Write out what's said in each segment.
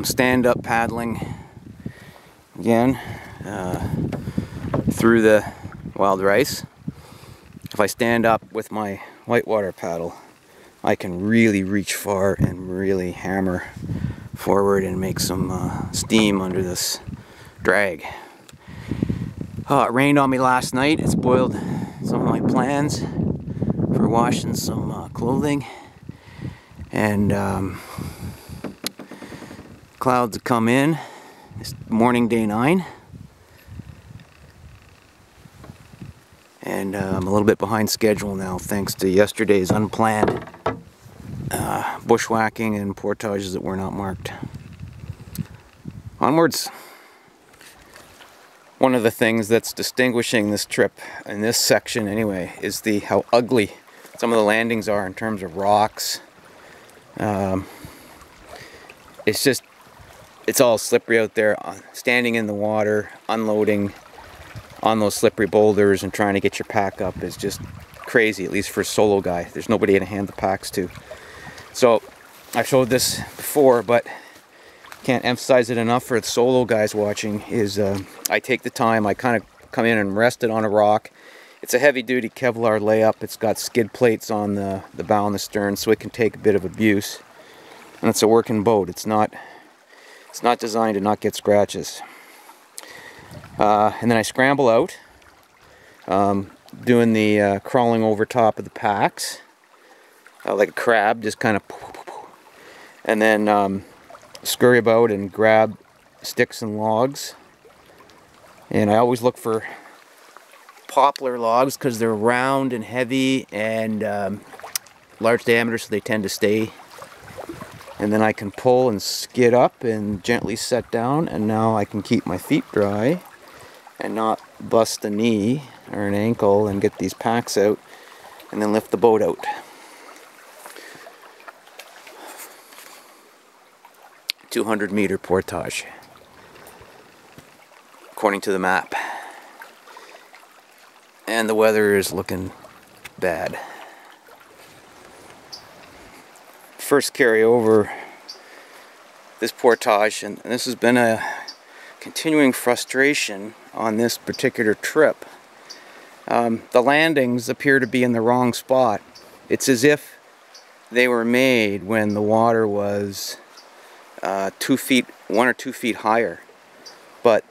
I'm stand-up paddling again through the wild rice. If I stand up with my whitewater paddle, I can really reach far and really hammer forward and make some steam under this drag. It rained on me last night. It spoiled some of my plans for washing some clothing, and clouds have come in. It's morning, day 9, and I'm a little bit behind schedule now thanks to yesterday's unplanned bushwhacking and portages that were not marked. Onwards. One of the things that's distinguishing this trip, in this section anyway, is how ugly some of the landings are in terms of rocks. It's all slippery out there. Standing in the water, unloading on those slippery boulders and trying to get your pack up is just crazy, at least for a solo guy. There's nobody to hand the packs to. So I've showed this before, but can't emphasize it enough for the solo guys watching, is I take the time, I kind of come in and rest it on a rock. It's a heavy duty Kevlar layup. It's got skid plates on the bow and the stern, so it can take a bit of abuse. And it's a working boat. It's not designed to not get scratches. And then I scramble out, doing the crawling over top of the packs, like a crab, just kind of, and then scurry about and grab sticks and logs. And I always look for poplar logs because they're round and heavy and large diameter, so they tend to stay. And then I can pull and skid up and gently set down, and now I can keep my feet dry and not bust a knee or an ankle and get these packs out and then lift the boat out. "200-meter portage, according to the map. And the weather is looking bad. First carry over this portage, and this has been a continuing frustration on this particular trip. The landings appear to be in the wrong spot. It's as if they were made when the water was 2 feet, 1 or 2 feet higher, but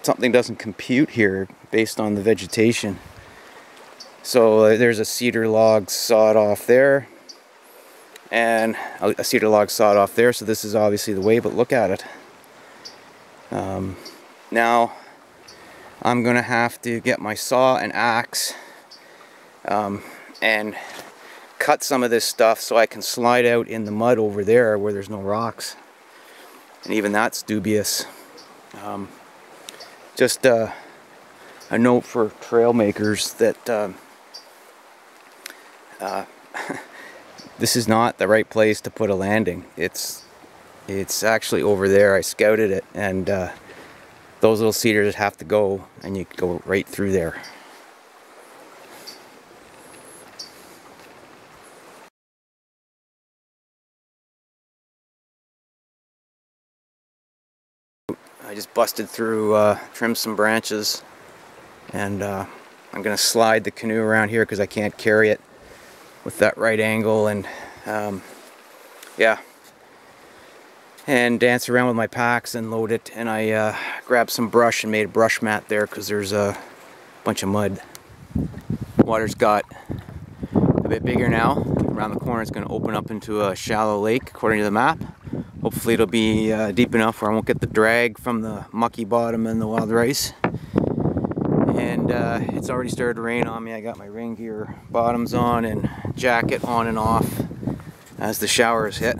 something doesn't compute here based on the vegetation. So there's a cedar log sawed off there, and a cedar log sawed off there, so this is obviously the way, but look at it. Now I'm gonna have to get my saw and axe and cut some of this stuff so I can slide out in the mud over there where there's no rocks, and even that's dubious. Just a note for trail makers that this is not the right place to put a landing. It's actually over there. I scouted it, and those little cedars have to go, and you go right through there. I just busted through, trimmed some branches, and I'm going to slide the canoe around here because I can't carry it with that right angle, and yeah, and dance around with my packs and load it. And I grabbed some brush and made a brush mat there because there's a bunch of mud. Water's got a bit bigger now. Around the corner it's going to open up into a shallow lake according to the map. Hopefully it'll be deep enough where I won't get the drag from the mucky bottom and the wild rice. And it's already started to rain on me. I got my rain gear bottoms on and jacket on and off as the showers hit.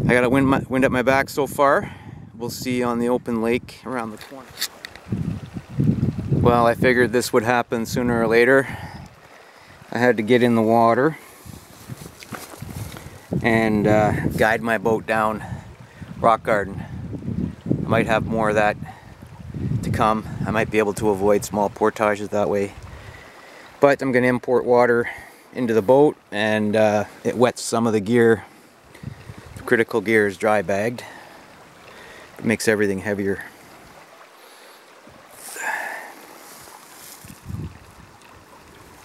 I got a wind at my back so far. We'll see on the open lake around the corner. Well, I figured this would happen sooner or later. I had to get in the water and guide my boat down rock garden. I might have more of that to come. I might be able to avoid small portages that way. But I'm going to import water into the boat, and it wets some of the gear. critical gear is dry bagged. It makes everything heavier.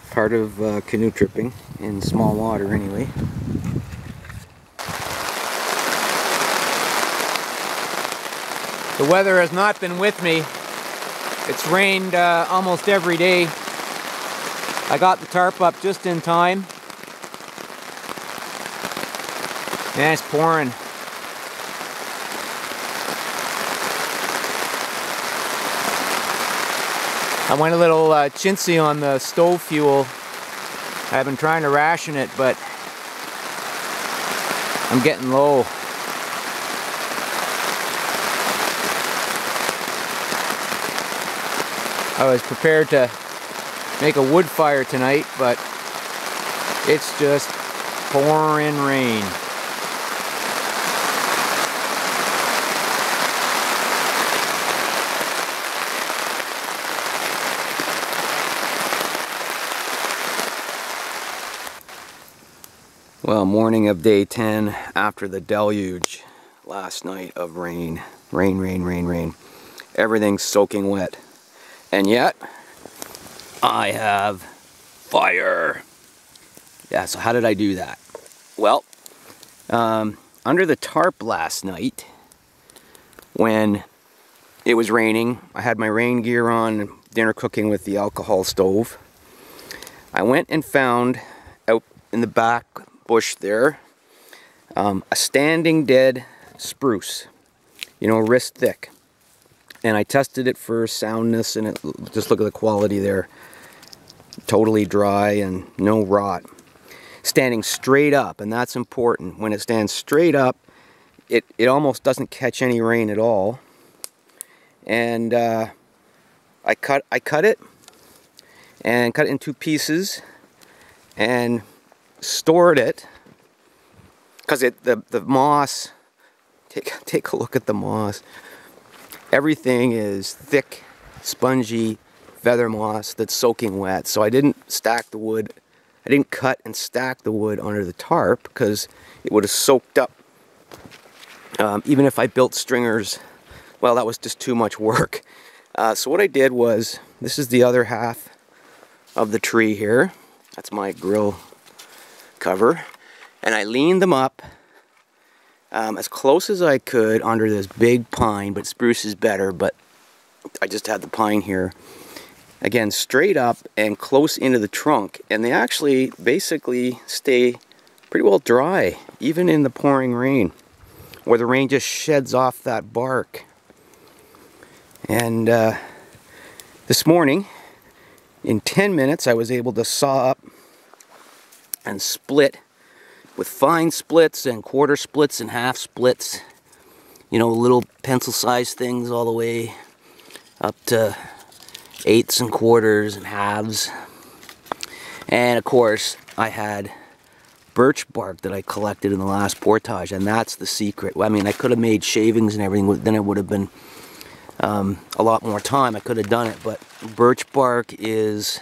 Part of canoe tripping in small water anyway. The weather has not been with me. It's rained almost every day. I got the tarp up just in time. Man, it's pouring. I went a little chintzy on the stove fuel. I've been trying to ration it, but I'm getting low. I was prepared to make a wood fire tonight, but it's just pouring rain. Well, morning of day 10 after the deluge last night of rain. Rain, rain, rain, rain. Everything's soaking wet. And yet, I have fire. Yeah, so how did I do that? Well, under the tarp last night, when it was raining, I had my rain gear on, dinner cooking with the alcohol stove. I went and found out in the back bush there, a standing dead spruce, you know, wrist thick. And I tested it for soundness, and it, just look at the quality there. Totally dry and no rot. Standing straight up, and that's important. When it stands straight up, it almost doesn't catch any rain at all. And I cut it, and cut it in 2 pieces, and stored it, because the moss, take a look at the moss. Everything is thick, spongy feather moss that's soaking wet. So I didn't stack the wood. I didn't cut and stack the wood under the tarp because it would have soaked up. Even if I built stringers, well, that was just too much work. So what I did was, this is the other half of the tree here. That's my grill cover. And I leaned them up as close as I could under this big pine, but spruce is better, but I just had the pine here. Again, straight up and close into the trunk, and they actually basically stay pretty well dry, even in the pouring rain, where the rain just sheds off that bark. And this morning, in 10 minutes, I was able to saw up and split with fine splits and quarter splits and half splits, you know, little pencil-sized things all the way up to 1/8 and quarters and halves. And of course, I had birch bark that I collected in the last portage, and that's the secret. I mean, I could have made shavings and everything, then it would have been a lot more time. I could have done it, but birch bark is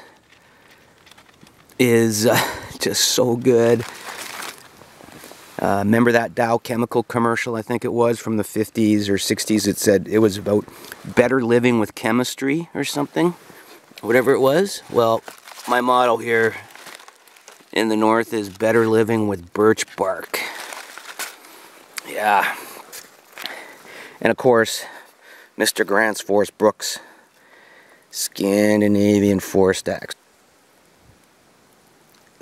just so good. Remember that Dow Chemical commercial, I think it was, from the 50s or 60s? It said it was about better living with chemistry or something, whatever it was. Well, my motto here in the north is better living with birch bark. Yeah. And of course, Mr. Grant's Forest Brooks Scandinavian Forest Axe.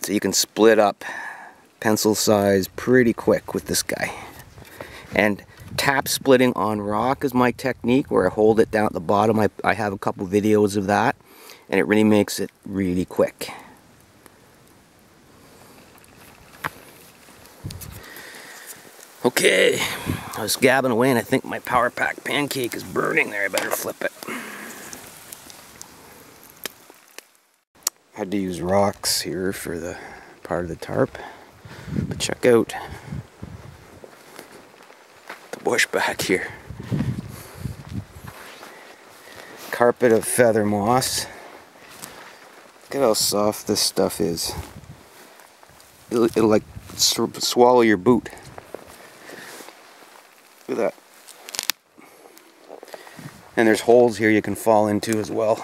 So you can split up pencil size pretty quick with this guy. And tap splitting on rock is my technique, where I hold it down at the bottom. I have a couple videos of that, and it really makes it really quick. Okay, I was gabbing away and I think my Power Pack pancake is burning there. I better flip it. Had to use rocks here for the part of the tarp. But check out the bush back here. Carpet of feather moss. Look at how soft this stuff is. It'll like swallow your boot. Look at that. And there's holes here you can fall into as well.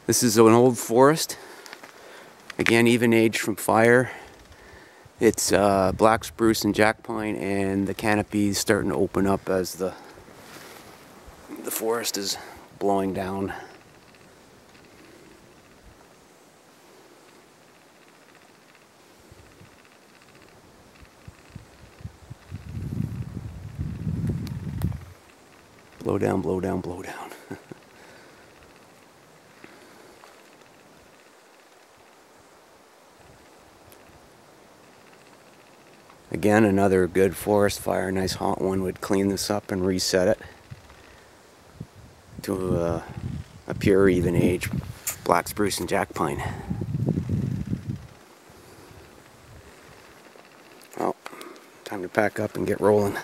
This is an old forest. Again, even aged from fire. It's black spruce and jack pine, and the canopy is starting to open up as the forest is blowing down. Blow down, blow down, blow down. Again, another good forest fire. Nice hot one would clean this up and reset it to a pure, even age black spruce and jack pine. Well, time to pack up and get rolling.